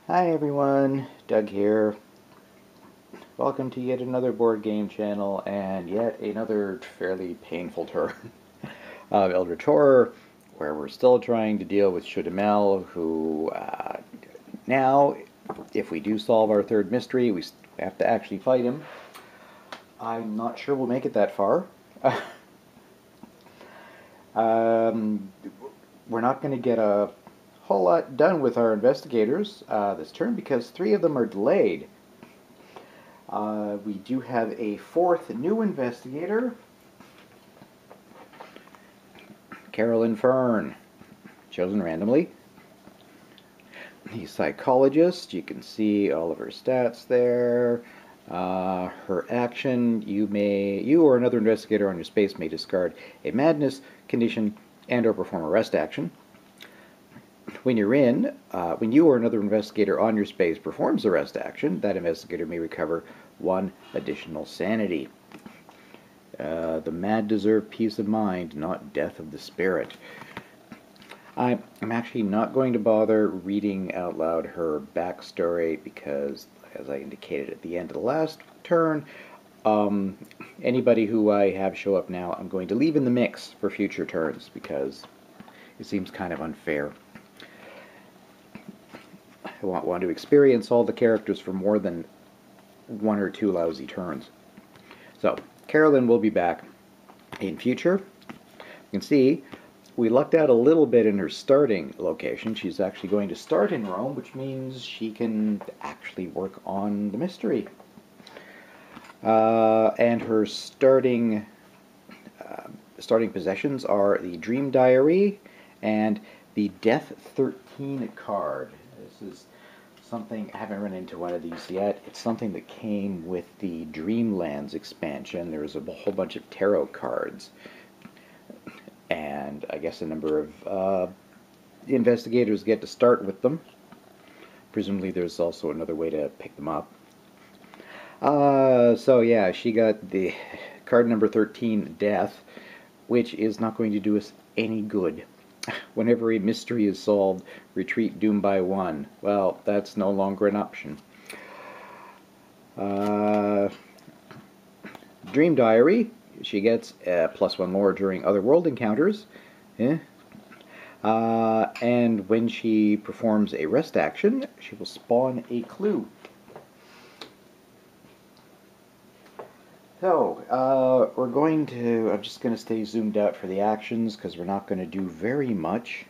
Hi everyone, Doug here. Welcome to yet another board game channel and yet another fairly painful turn of Eldritch Horror, where we're still trying to deal with Shudde, who now, if we do solve our third mystery, we have to actually fight him. I'm not sure we'll make it that far. We're not going to get a whole lot done with our investigators this turn because 3 of them are delayed. We do have a 4th new investigator, Carolyn Fern, chosen randomly. The psychologist, you can see all of her stats there. Her action, you or another investigator on your space may discard a madness, condition, and or perform a rest action. When you or another investigator on your space performs a rest action, that investigator may recover 1 additional sanity. The mad deserve peace of mind, not death of the spirit. I'm actually not going to bother reading out loud her backstory because, as I indicated at the end of the last turn, anybody who I have show up now, I'm going to leave in the mix for future turns because it seems kind of unfair. I want to experience all the characters for more than 1 or 2 lousy turns. So, Carolyn will be back in future. You can see we lucked out a little bit in her starting location. She's actually going to start in Rome, which means she can actually work on the mystery. And her starting possessions are the Dream Diary and the Death 13 card. This is something, I haven't run into one of these yet. It's something that came with the Dreamlands expansion. There's a whole bunch of tarot cards. And I guess a number of investigators get to start with them. Presumably there's also another way to pick them up. So yeah, she got the card number 13, Death, which is not going to do us any good. Whenever a mystery is solved, retreat doomed by 1. Well, that's no longer an option. Dream Diary, she gets +1 more during other world encounters. And when she performs a rest action, she will spawn a clue. So, I'm just going to stay zoomed out for the actions because we're not going to do very much.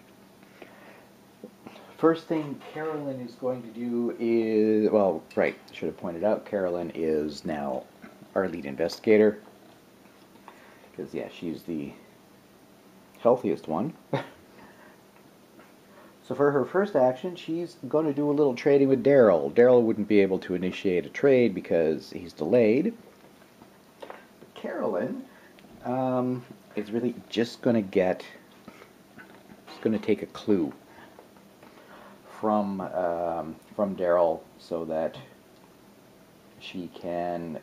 First thing Carolyn is going to do is, well, right, should have pointed out, Carolyn is now our lead investigator. Because, yeah, she's the healthiest one. So for her first action, she's going to do a little trading with Daryl. Daryl wouldn't be able to initiate a trade because he's delayed. Carolyn is really just going to take a clue from Daryl so that she can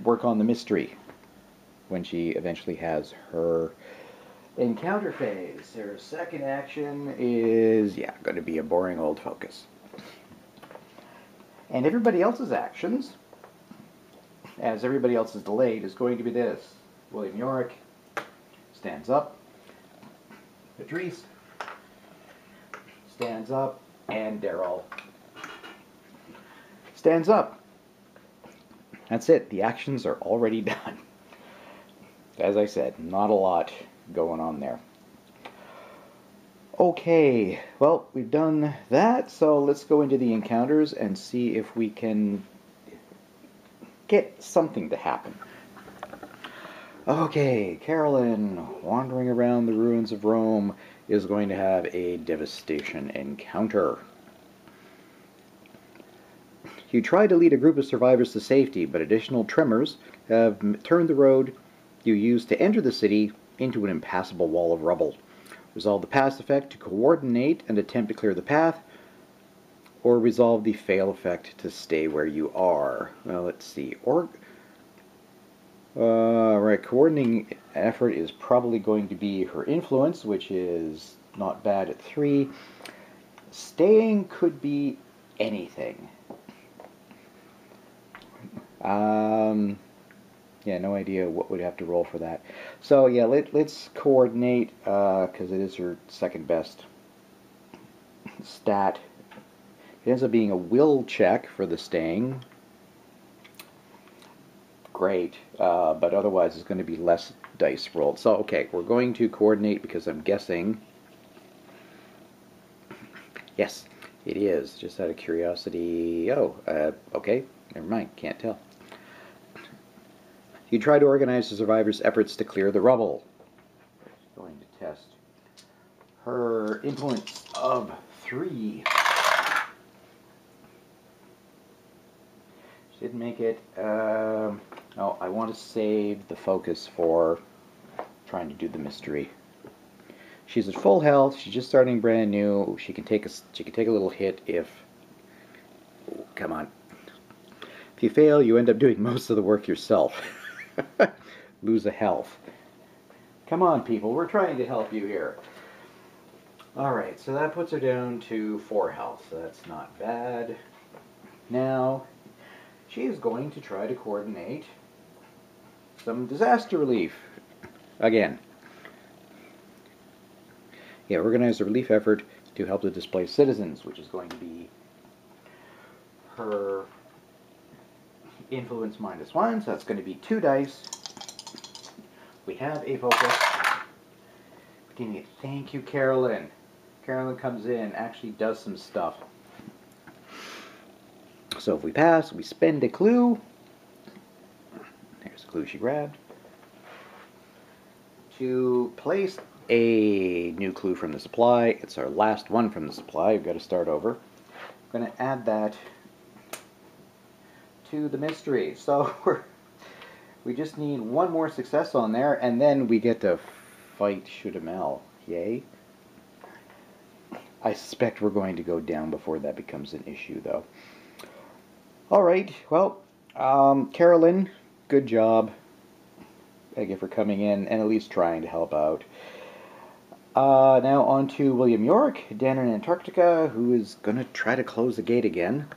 work on the mystery when she eventually has her encounter phase. Her second action is, yeah, going to be a boring old focus. And everybody else's actions, as everybody else is delayed, is going to be this. William Yorick stands up. Patrice stands up. And Daryl stands up. That's it. The actions are already done. As I said, not a lot going on there. Okay, well, we've done that, so let's go into the encounters and see if we can get something to happen. Okay, Carolyn, wandering around the ruins of Rome, is going to have a devastation encounter. You try to lead a group of survivors to safety, but additional tremors have turned the road you used to enter the city into an impassable wall of rubble. Resolve the pass effect to coordinate and attempt to clear the path, or resolve the fail effect to stay where you are. Well, let's see. Right, coordinating effort is probably going to be her influence, which is not bad at 3. Staying could be anything. Yeah, no idea what we'd have to roll for that. So yeah, let's coordinate, because it is her second best stat. It ends up being a will check for the staying. Great, but otherwise it's going to be less dice rolled. So okay, we're going to coordinate because I'm guessing. Yes, it is. Just out of curiosity. Oh, okay, never mind. Can't tell. You try to organize the survivors' efforts to clear the rubble. Going to test her influence of 3. She didn't make it. Oh, I want to save the focus for trying to do the mystery. She's at full health. She's just starting brand new. She can take a little hit if. Oh, come on. If you fail, you end up doing most of the work yourself. Lose a health. Come on, people. We're trying to help you here. Alright, so that puts her down to 4 health. So that's not bad. Now, she is going to try to coordinate some disaster relief. Again. Yeah, organize a relief effort to help the displaced citizens, which is going to be her influence -1, so that's going to be 2 dice. We have a focus. Thank you, Carolyn. Carolyn comes in, actually does some stuff. So if we pass, we spend a clue. There's a clue she grabbed. To place a new clue from the supply. It's our last one from the supply. We've got to start over. I'm going to add that to the mystery. So we just need one more success on there, and then we get to fight Shudde. Yay. I suspect we're going to go down before that becomes an issue, though. Alright, well, Carolyn, good job. Thank you for coming in and at least trying to help out. Now on to William York, down in Antarctica, who is going to try to close the gate again.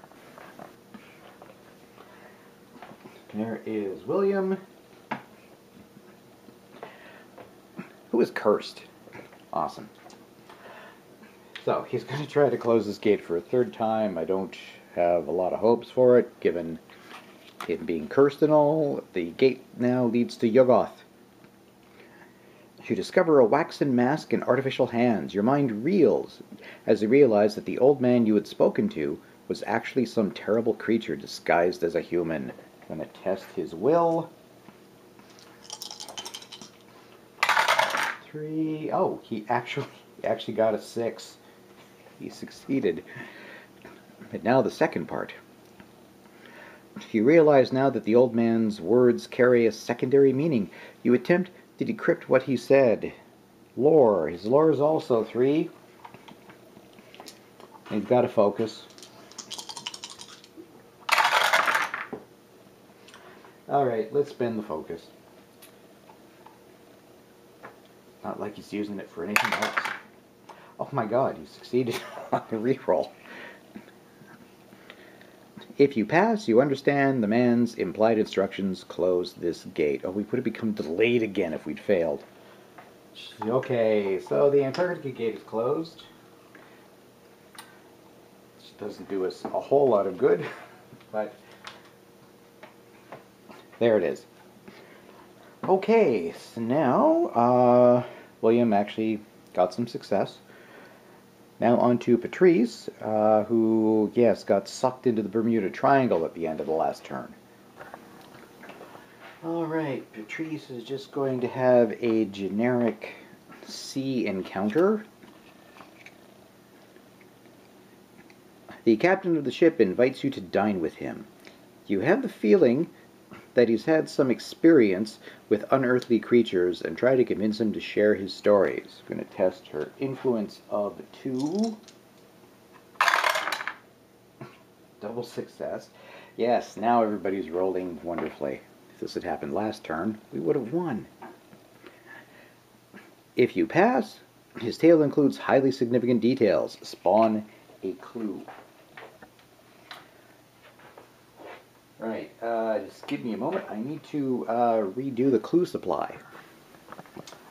There is William, who is cursed. Awesome. So, he's going to try to close this gate for a 3rd time. I don't have a lot of hopes for it, given him being cursed and all. The gate now leads to Yuggoth. You discover a waxen mask and artificial hands. Your mind reels as you realize that the old man you had spoken to was actually some terrible creature disguised as a human. I'm going to test his will. 3. Oh, he actually got a 6. He succeeded. But now the second part. You realize now that the old man's words carry a secondary meaning. You attempt to decrypt what he said. Lore. His lore is also 3. He's got to focus. Alright, let's spend the focus. Not like he's using it for anything else. Oh my god, he succeeded on the reroll. If you pass, you understand the man's implied instructions. Close this gate. Oh, we would have become delayed again if we'd failed. Okay, so the Antarctica gate is closed. Which doesn't do us a whole lot of good, but there it is. Okay, so now William actually got some success. Now on to Patrice, who, yes, got sucked into the Bermuda Triangle at the end of the last turn. Alright, Patrice is just going to have a generic sea encounter. The captain of the ship invites you to dine with him. You have the feeling that he's had some experience with unearthly creatures and try to convince him to share his stories. I'm going to test her influence of 2. Double success. Yes, now everybody's rolling wonderfully. If this had happened last turn, we would have won. If you pass, his tale includes highly significant details. Spawn a clue. Right, just give me a moment. I need to redo the clue supply.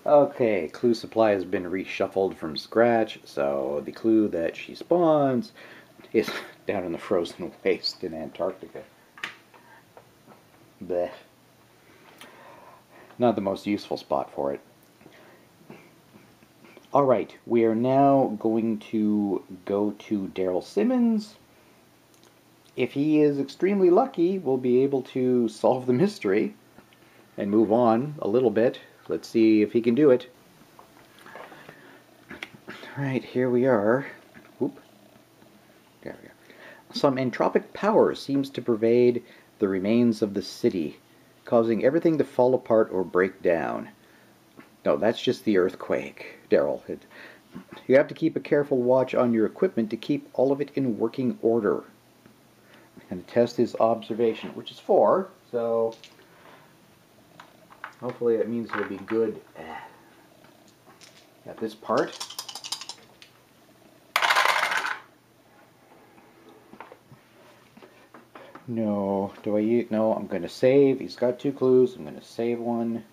Okay, clue supply has been reshuffled from scratch, so the clue that she spawns is down in the frozen waste in Antarctica. Blech. Not the most useful spot for it. Alright, we are now going to go to Daryl Simmons. If he is extremely lucky, we'll be able to solve the mystery and move on a little bit. Let's see if he can do it. Alright, here we are. Oop. There we go. Some entropic power seems to pervade the remains of the city, causing everything to fall apart or break down. No, that's just the earthquake, Daryl. You have to keep a careful watch on your equipment to keep all of it in working order. And test his observation, which is 4, so hopefully that means he'll be good at this part. No, no, I'm going to save. He's got 2 clues. I'm going to save one.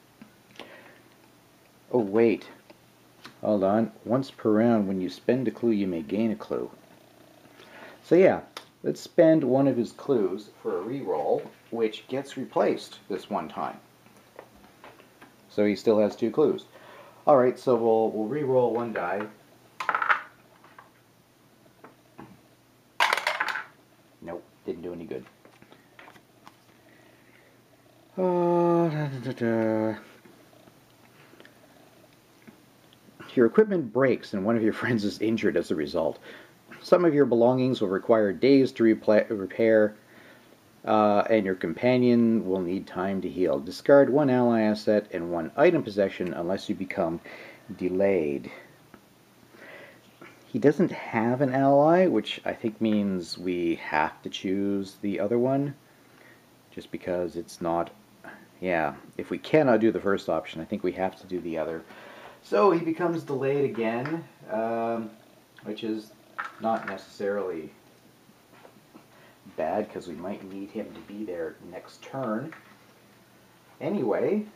Oh, wait. Hold on. Once per round, when you spend a clue, you may gain a clue. So yeah, let's spend one of his clues for a reroll, which gets replaced this one time. So he still has 2 clues. Alright, so we'll reroll one die. Nope, didn't do any good. Your equipment breaks and one of your friends is injured as a result. Some of your belongings will require days to repair, and your companion will need time to heal. Discard 1 ally asset and 1 item possession unless you become delayed. He doesn't have an ally, which I think means we have to choose the other one, just because it's not... Yeah, if we cannot do the first option, I think we have to do the other. So he becomes delayed again, which is not necessarily bad, because we might need him to be there next turn anyway.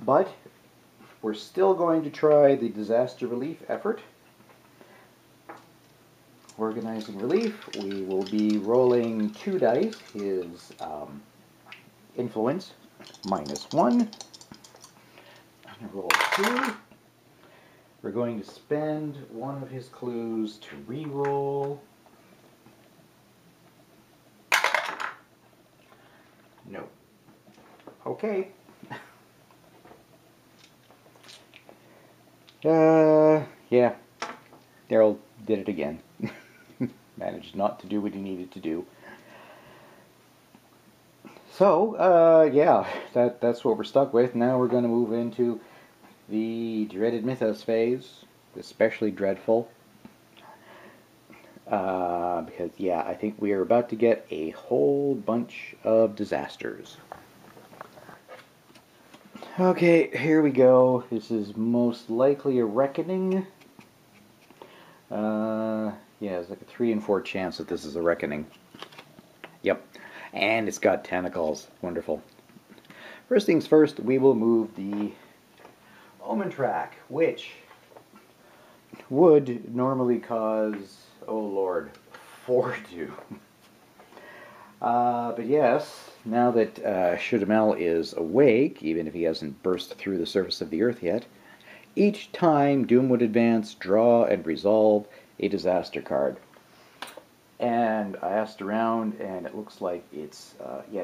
But we're still going to try the disaster relief effort. Organizing relief, we will be rolling 2 dice, his influence, -1. Roll 2. We're going to spend 1 of his clues to re-roll. No. Okay. Yeah. Daryl did it again. Managed not to do what he needed to do. So, yeah, that's what we're stuck with. Now we're going to move into the dreaded mythos phase, especially dreadful. Because, yeah, I think we are about to get a whole bunch of disasters. Okay, here we go. This is most likely a reckoning. Yeah, it's like a 3 in 4 chance that this is a reckoning. Yep. And it's got tentacles. Wonderful. First things first, we will move the omen track, which would normally cause, oh lord, 4 doom. But yes, now that Shudde is awake, even if he hasn't burst through the surface of the earth yet, each time Doom would advance, draw, and resolve a disaster card. And I asked around, and it looks like it's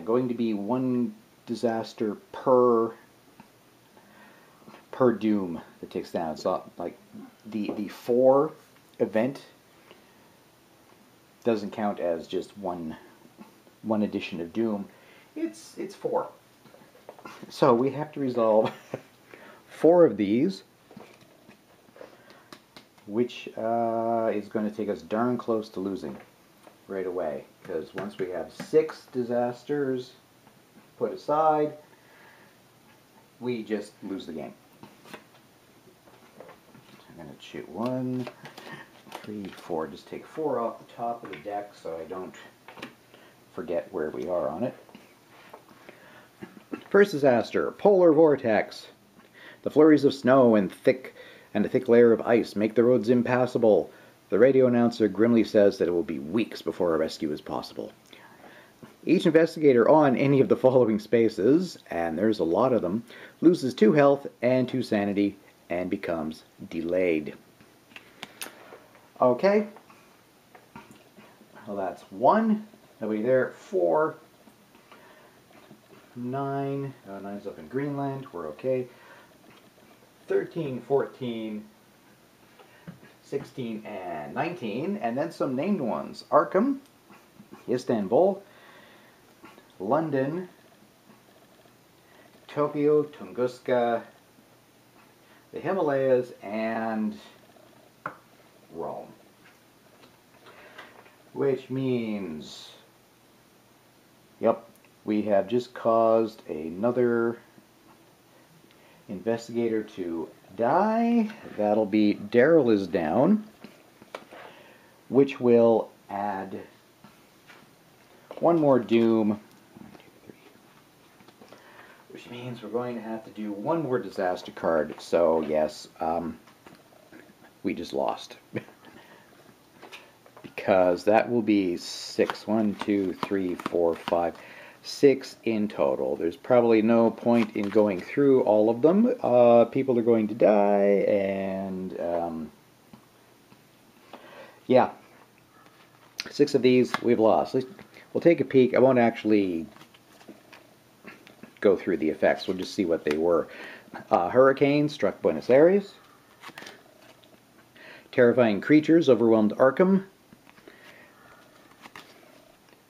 going to be 1 disaster per Doom that takes down. It's not like the 4 event doesn't count as just one edition of Doom. It's 4. So we have to resolve 4 of these, which is going to take us darn close to losing right away, because once we have 6 disasters put aside, we just lose the game. I'm going to shoot 1, 3, 4. Just take 4 off the top of the deck so I don't forget where we are on it. First disaster, polar vortex. The flurries of snow and a thick layer of ice make the roads impassable. The radio announcer grimly says that it will be weeks before a rescue is possible. Each investigator on any of the following spaces, and there's a lot of them, loses 2 health and 2 sanity and becomes delayed. Okay. Well, that's 1. Nobody there. 4. 9. 9's up in Greenland. We're okay. 13, 14, 16, and 19. And then some named ones. Arkham, Istanbul, London, Tokyo, Tunguska, the Himalayas, and Rome. Which means, yep, we have just caused another investigator to die. That'll be Daryl is down, which will add 1 more doom. 1, 2, 3. Which means we're going to have to do 1 more disaster card. So yes, we just lost. Because that will be 6. 1, 2, 3, 4, 5, 6 in total. There's probably no point in going through all of them. People are going to die, and yeah, 6 of these we've lost. We'll take a peek. I won't actually go through the effects. We'll just see what they were. Hurricane struck Buenos Aires. Terrifying creatures overwhelmed Arkham.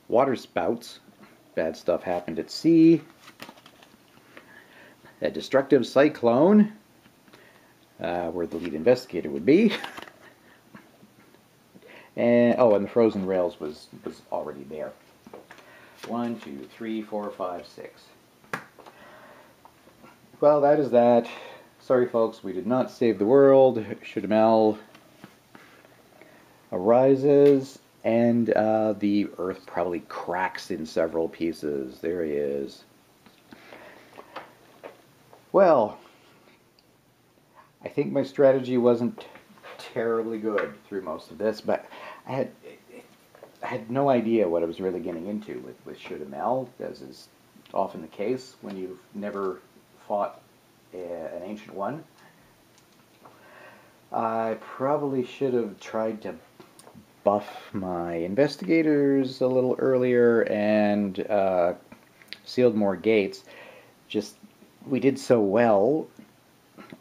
Water spouts. Bad stuff happened at sea. A destructive cyclone, where the lead investigator would be. And the frozen rails was already there. 1, 2, 3, 4, 5, 6. Well, that is that. Sorry, folks, we did not save the world. Shudde arises, and the Earth probably cracks in several pieces. There he is. Well, I think my strategy wasn't terribly good through most of this, but I had no idea what I was really getting into with Shudde, as is often the case when you've never fought an ancient one. I probably should have tried to buff my investigators a little earlier and sealed more gates. Just, we did so well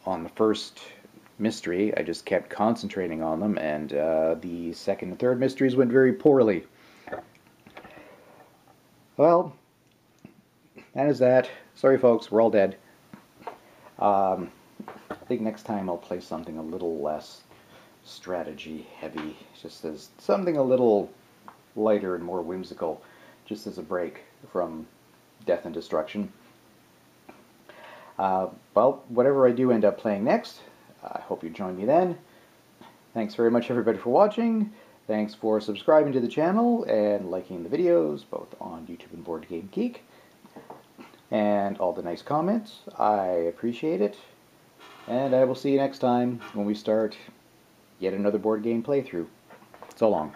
on the first mystery, I just kept concentrating on them, and the second and third mysteries went very poorly. Well, that is that. Sorry folks, we're all dead. I think next time I'll play something a little less strategy heavy, just as something a little lighter and more whimsical, just as a break from death and destruction. Well, whatever I do end up playing next, I hope you join me then. Thanks very much everybody for watching. Thanks for subscribing to the channel and liking the videos, both on YouTube and Board Game Geek. And all the nice comments. I appreciate it. And I will see you next time when we start yet another board game playthrough. So long.